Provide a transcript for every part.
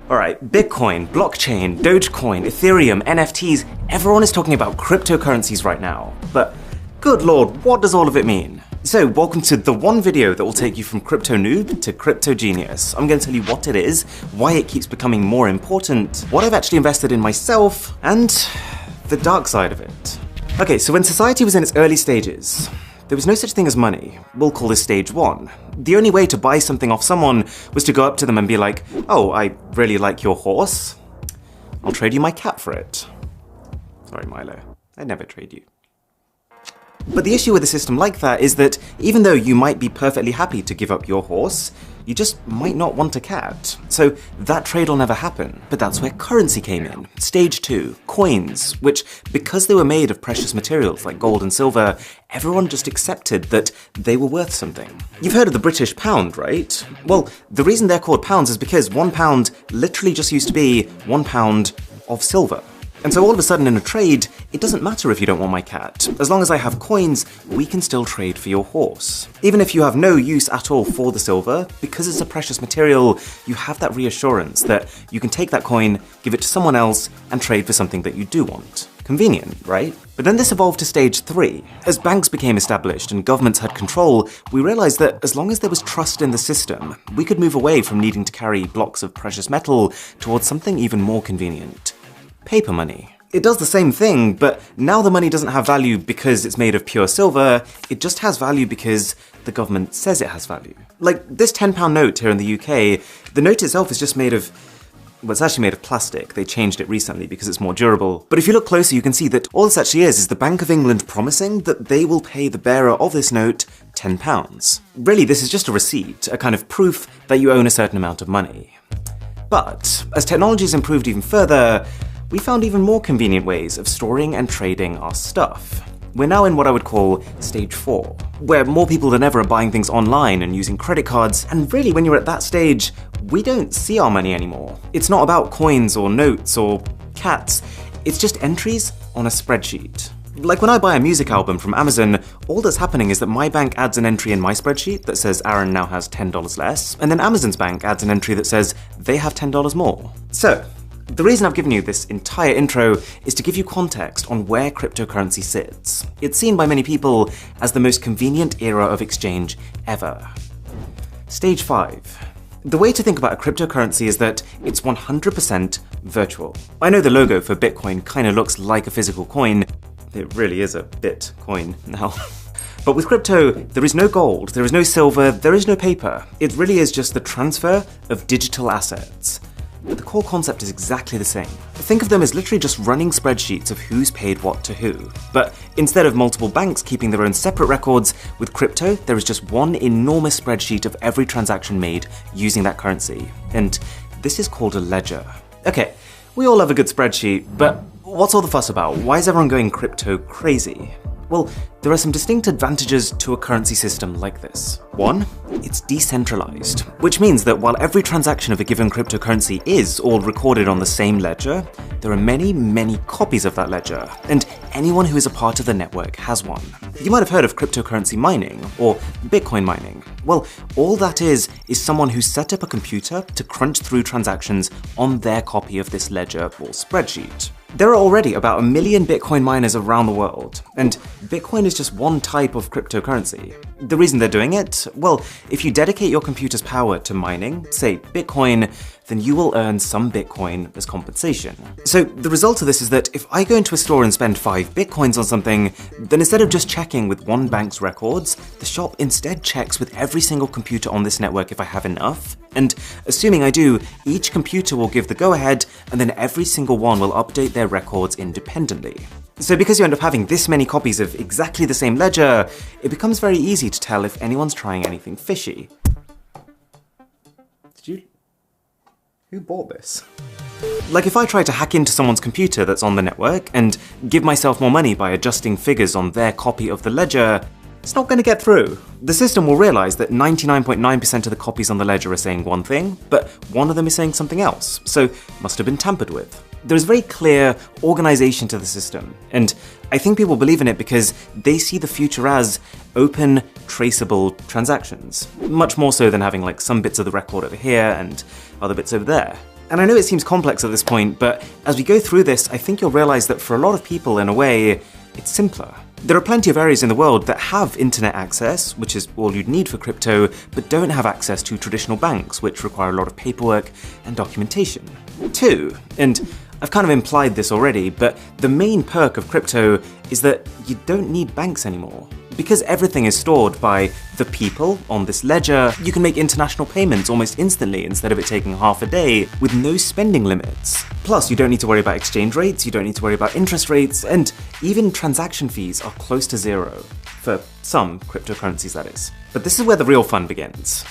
Alright, Bitcoin, blockchain, Dogecoin, Ethereum, NFTs, everyone is talking about cryptocurrencies right now. But good lord, what does all of it mean? So, welcome to the one video that will take you from crypto noob to crypto genius. I'm going to tell you what it is, why it keeps becoming more important, what I've actually invested in myself, and the dark side of it. Okay, so when society was in its early stages, there was no such thing as money. We'll call this stage one. The only way to buy something off someone was to go up to them and be like, oh, I really like your horse. I'll trade you my cat for it. Sorry, Milo. I'd never trade you. But the issue with a system like that is that even though you might be perfectly happy to give up your horse, you just might not want a cat. So that trade will never happen. But that's where currency came in. Stage 2, coins, which, because they were made of precious materials like gold and silver, everyone just accepted that they were worth something. You've heard of the British pound, right? Well, the reason they're called pounds is because £1 literally just used to be £1 of silver. And so all of a sudden in a trade, it doesn't matter if you don't want my cat. As long as I have coins, we can still trade for your horse. Even if you have no use at all for the silver, because it's a precious material, you have that reassurance that you can take that coin, give it to someone else, and trade for something that you do want. Convenient, right? But then this evolved to stage 3. As banks became established and governments had control, we realized that as long as there was trust in the system, we could move away from needing to carry blocks of precious metal towards something even more convenient. Paper money. It does the same thing, but now the money doesn't have value because it's made of pure silver, it just has value because the government says it has value. Like this £10 note here in the UK, the note itself is just made of, well, it's actually made of plastic. They changed it recently because it's more durable. But if you look closer, you can see that all this actually is the Bank of England promising that they will pay the bearer of this note £10. Really, this is just a receipt, a kind of proof that you own a certain amount of money. But as technology has improved even further, we found even more convenient ways of storing and trading our stuff. We're now in what I would call stage 4, where more people than ever are buying things online and using credit cards, and really when you're at that stage, we don't see our money anymore. It's not about coins or notes or cats, it's just entries on a spreadsheet. Like when I buy a music album from Amazon, all that's happening is that my bank adds an entry in my spreadsheet that says Aaron now has $10 less, and then Amazon's bank adds an entry that says they have $10 more. So, the reason I've given you this entire intro is to give you context on where cryptocurrency sits. It's seen by many people as the most convenient era of exchange ever. Stage 5. The way to think about a cryptocurrency is that it's 100% virtual. I know the logo for Bitcoin kind of looks like a physical coin. It really is a Bitcoin now. But with crypto, there is no gold, there is no silver, there is no paper. It really is just the transfer of digital assets. But the core concept is exactly the same. Think of them as literally just running spreadsheets of who's paid what to who. But instead of multiple banks keeping their own separate records, with crypto, there is just one enormous spreadsheet of every transaction made using that currency. And this is called a ledger. Okay, we all love a good spreadsheet, but what's all the fuss about? Why is everyone going crypto crazy? Well, there are some distinct advantages to a currency system like this. One, it's decentralized, which means that while every transaction of a given cryptocurrency is all recorded on the same ledger, there are many, many copies of that ledger, and anyone who is a part of the network has one. You might have heard of cryptocurrency mining, or Bitcoin mining. Well, all that is someone who set up a computer to crunch through transactions on their copy of this ledger or spreadsheet. There are already about 1 million Bitcoin miners around the world, and Bitcoin is just one type of cryptocurrency. The reason they're doing it? Well, if you dedicate your computer's power to mining, say Bitcoin, then you will earn some Bitcoin as compensation. So the result of this is that if I go into a store and spend 5 Bitcoins on something, then instead of just checking with one bank's records, the shop instead checks with every single computer on this network if I have enough. And assuming I do, each computer will give the go-ahead, and then every single one will update their records independently. So because you end up having this many copies of exactly the same ledger, it becomes very easy to tell if anyone's trying anything fishy. Who bought this? Like if I try to hack into someone's computer that's on the network and give myself more money by adjusting figures on their copy of the ledger, it's not going to get through. The system will realize that 99.9% of the copies on the ledger are saying one thing, but one of them is saying something else, so must have been tampered with. There's very clear organization to the system, and I think people believe in it because they see the future as open, traceable transactions, much more so than having like some bits of the record over here and other bits over there. And I know it seems complex at this point, but as we go through this, I think you'll realize that for a lot of people, in a way, it's simpler. There are plenty of areas in the world that have internet access, which is all you'd need for crypto, but don't have access to traditional banks, which require a lot of paperwork and documentation. 2, and I've kind of implied this already, but the main perk of crypto is that you don't need banks anymore. Because everything is stored by the people on this ledger, you can make international payments almost instantly instead of it taking half a day with no spending limits. Plus, you don't need to worry about exchange rates, you don't need to worry about interest rates, and even transaction fees are close to zero. For some cryptocurrencies, that is. But this is where the real fun begins.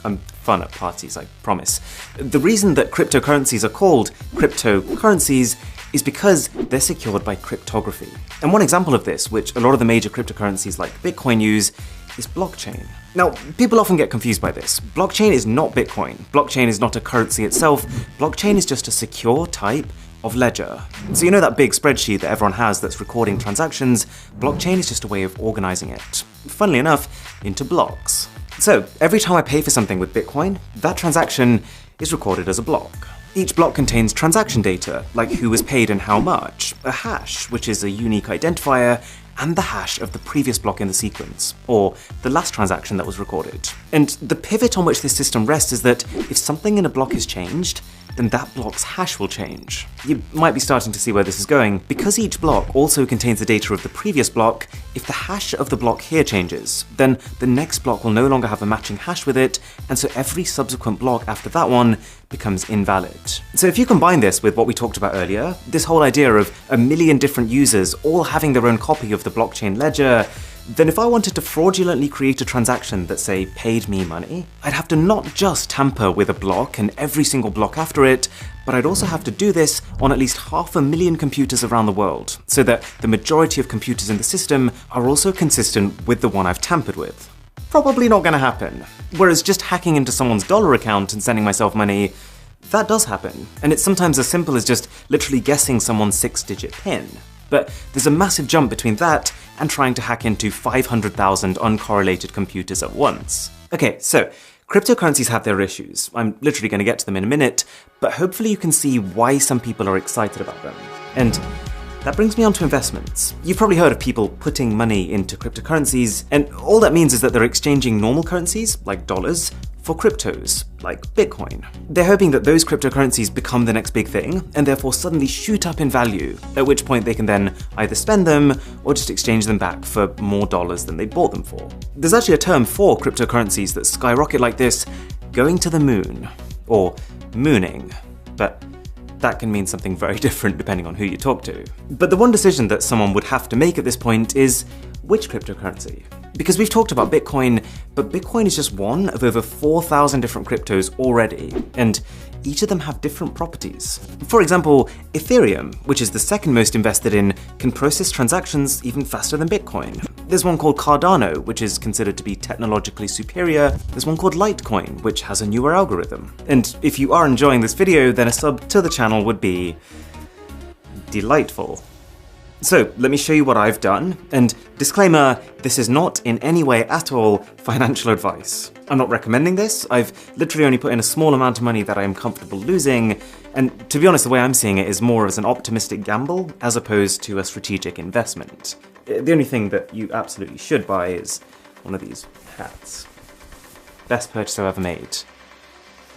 I'm fun at parties, I promise. The reason that cryptocurrencies are called cryptocurrencies is because they're secured by cryptography. And one example of this, which a lot of the major cryptocurrencies like Bitcoin use, is blockchain. Now, people often get confused by this. Blockchain is not Bitcoin. Blockchain is not a currency itself. Blockchain is just a secure type of ledger. So you know that big spreadsheet that everyone has that's recording transactions? Blockchain is just a way of organizing it, funnily enough, into blocks. So every time I pay for something with Bitcoin, that transaction is recorded as a block. Each block contains transaction data, like who was paid and how much, a hash, which is a unique identifier, and the hash of the previous block in the sequence, or the last transaction that was recorded. And the pivot on which this system rests is that if something in a block is changed, then that block's hash will change. You might be starting to see where this is going. Because each block also contains the data of the previous block, if the hash of the block here changes, then the next block will no longer have a matching hash with it, and so every subsequent block after that one becomes invalid. So if you combine this with what we talked about earlier, this whole idea of a million different users all having their own copy of the blockchain ledger, then if I wanted to fraudulently create a transaction that, say, paid me money, I'd have to not just tamper with a block and every single block after it, but I'd also have to do this on at least 500,000 computers around the world, so that the majority of computers in the system are also consistent with the one I've tampered with. Probably not gonna happen. Whereas just hacking into someone's dollar account and sending myself money, that does happen. And it's sometimes as simple as just literally guessing someone's 6-digit PIN. But there's a massive jump between that and trying to hack into 500,000 uncorrelated computers at once. Okay, so cryptocurrencies have their issues. I'm literally going to get to them in a minute, but hopefully you can see why some people are excited about them. And that brings me on to investments. You've probably heard of people putting money into cryptocurrencies, and all that means is that they're exchanging normal currencies, like dollars, for cryptos, like Bitcoin. They're hoping that those cryptocurrencies become the next big thing, and therefore suddenly shoot up in value, at which point they can then either spend them, or just exchange them back for more dollars than they bought them for. There's actually a term for cryptocurrencies that skyrocket like this, going to the moon, or mooning, but that can mean something very different depending on who you talk to. But the one decision that someone would have to make at this point is, which cryptocurrency? Because we've talked about Bitcoin, but Bitcoin is just one of over 4,000 different cryptos already, and each of them have different properties. For example, Ethereum, which is the second most invested in, can process transactions even faster than Bitcoin. There's one called Cardano, which is considered to be technologically superior. There's one called Litecoin, which has a newer algorithm. And if you are enjoying this video, then a sub to the channel would be delightful. So let me show you what I've done, and disclaimer, this is not in any way at all financial advice. I'm not recommending this, I've literally only put in a small amount of money that I am comfortable losing, and to be honest, the way I'm seeing it is more as an optimistic gamble as opposed to a strategic investment. The only thing that you absolutely should buy is one of these hats. Best purchase I've ever made.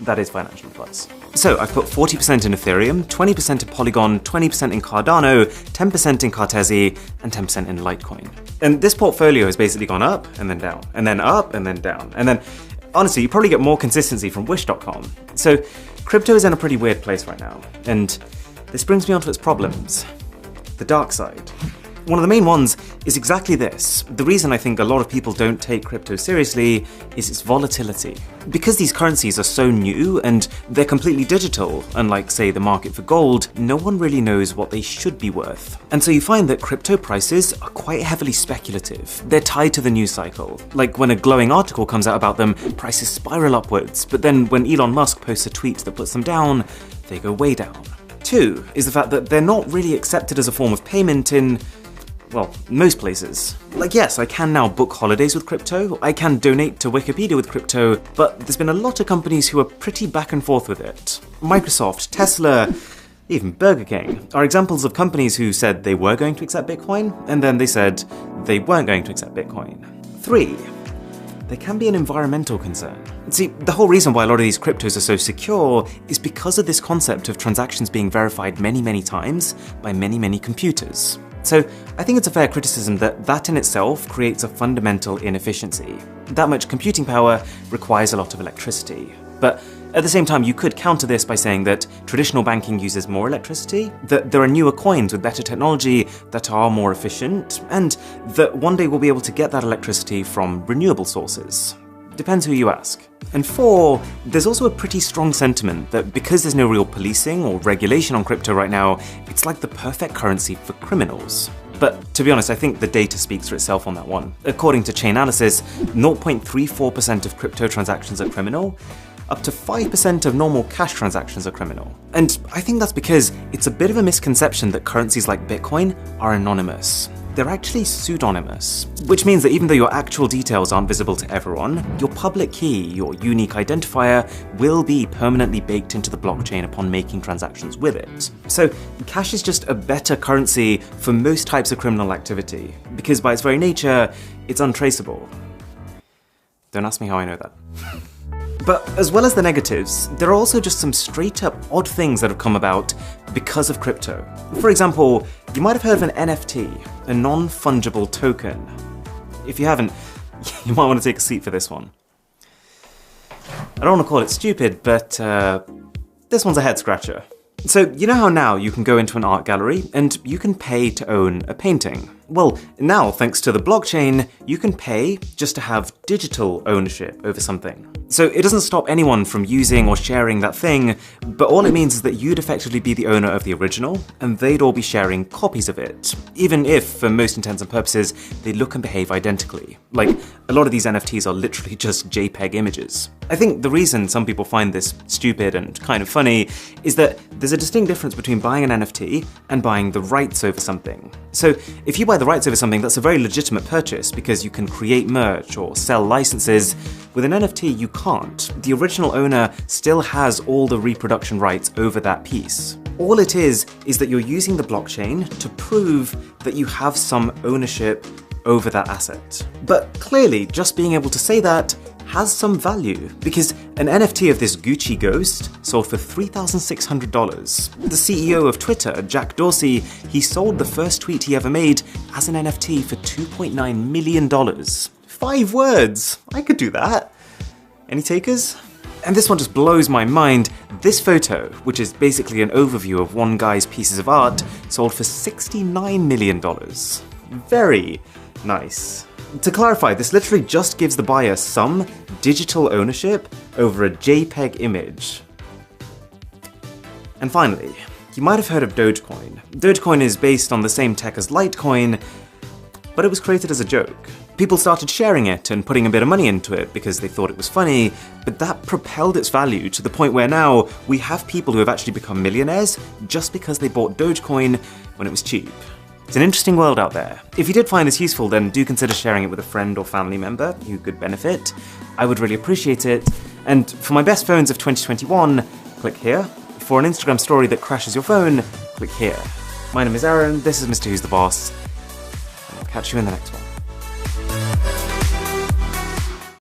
That is financial advice. So I've put 40% in Ethereum, 20% in Polygon, 20% in Cardano, 10% in Cartesi, and 10% in Litecoin. And this portfolio has basically gone up and then down, and then up and then down. And then, honestly, you probably get more consistency from Wish.com. So crypto is in a pretty weird place right now. And this brings me on to its problems. The dark side. One of the main ones is exactly this. The reason I think a lot of people don't take crypto seriously is its volatility. Because these currencies are so new and they're completely digital, unlike, say, the market for gold, no one really knows what they should be worth. And so you find that crypto prices are quite heavily speculative. They're tied to the news cycle. Like when a glowing article comes out about them, prices spiral upwards, but then when Elon Musk posts a tweet that puts them down, they go way down. 2 is the fact that they're not really accepted as a form of payment in well, most places. Like, yes, I can now book holidays with crypto, I can donate to Wikipedia with crypto, but there's been a lot of companies who are pretty back and forth with it. Microsoft, Tesla, even Burger King are examples of companies who said they were going to accept Bitcoin, and then they said they weren't going to accept Bitcoin. 3. There can be an environmental concern. See, the whole reason why a lot of these cryptos are so secure is because of this concept of transactions being verified many times by many computers. So I think it's a fair criticism that in itself creates a fundamental inefficiency. That much computing power requires a lot of electricity. But at the same time, you could counter this by saying that traditional banking uses more electricity, that there are newer coins with better technology that are more efficient, and that one day we'll be able to get that electricity from renewable sources. Depends who you ask. And 4, there's also a pretty strong sentiment that because there's no real policing or regulation on crypto right now, it's like the perfect currency for criminals. But to be honest, I think the data speaks for itself on that one. According to Chainalysis, 0.34% of crypto transactions are criminal, up to 5% of normal cash transactions are criminal. And I think that's because it's a bit of a misconception that currencies like Bitcoin are anonymous. They're actually pseudonymous, which means that even though your actual details aren't visible to everyone, your public key, your unique identifier, will be permanently baked into the blockchain upon making transactions with it. So cash is just a better currency for most types of criminal activity, because by its very nature, it's untraceable. Don't ask me how I know that. But as well as the negatives, there are also just some straight up odd things that have come about because of crypto. For example, you might have heard of an NFT, a non-fungible token. If you haven't, you might want to take a seat for this one. I don't want to call it stupid, but this one's a head scratcher. So you know how now you can go into an art gallery and you can pay to own a painting? Well, now thanks to the blockchain, you can pay just to have digital ownership over something. So it doesn't stop anyone from using or sharing that thing, but all it means is that you'd effectively be the owner of the original, and they'd all be sharing copies of it, even if, for most intents and purposes, they look and behave identically. Like, a lot of these NFTs are literally just JPEG images. I think the reason some people find this stupid and kind of funny is that there's a distinct difference between buying an NFT and buying the rights over something. So if you buy the rights over something, that's a very legitimate purchase because you can create merch or sell licenses. With an NFT, you can't. The original owner still has all the reproduction rights over that piece. All it is that you're using the blockchain to prove that you have some ownership over that asset. But clearly, just being able to say that has some value, because an NFT of this Gucci ghost sold for $3,600. The CEO of Twitter, Jack Dorsey, he sold the first tweet he ever made as an NFT for $2.9 million. 5 words! I could do that. Any takers? And this one just blows my mind. This photo, which is basically an overview of one guy's pieces of art, sold for $69 million. Very nice. To clarify, this literally just gives the buyer some digital ownership over a JPEG image. And finally, you might have heard of Dogecoin. Dogecoin is based on the same tech as Litecoin, but it was created as a joke. People started sharing it and putting a bit of money into it because they thought it was funny, but that propelled its value to the point where now we have people who have actually become millionaires just because they bought Dogecoin when it was cheap. It's an interesting world out there. If you did find this useful, then do consider sharing it with a friend or family member who could benefit. I would really appreciate it. And for my best phones of 2021, click here. For an Instagram story that crashes your phone, click here. My name is Aaron, this is Mr. Who's the Boss, and I'll catch you in the next one.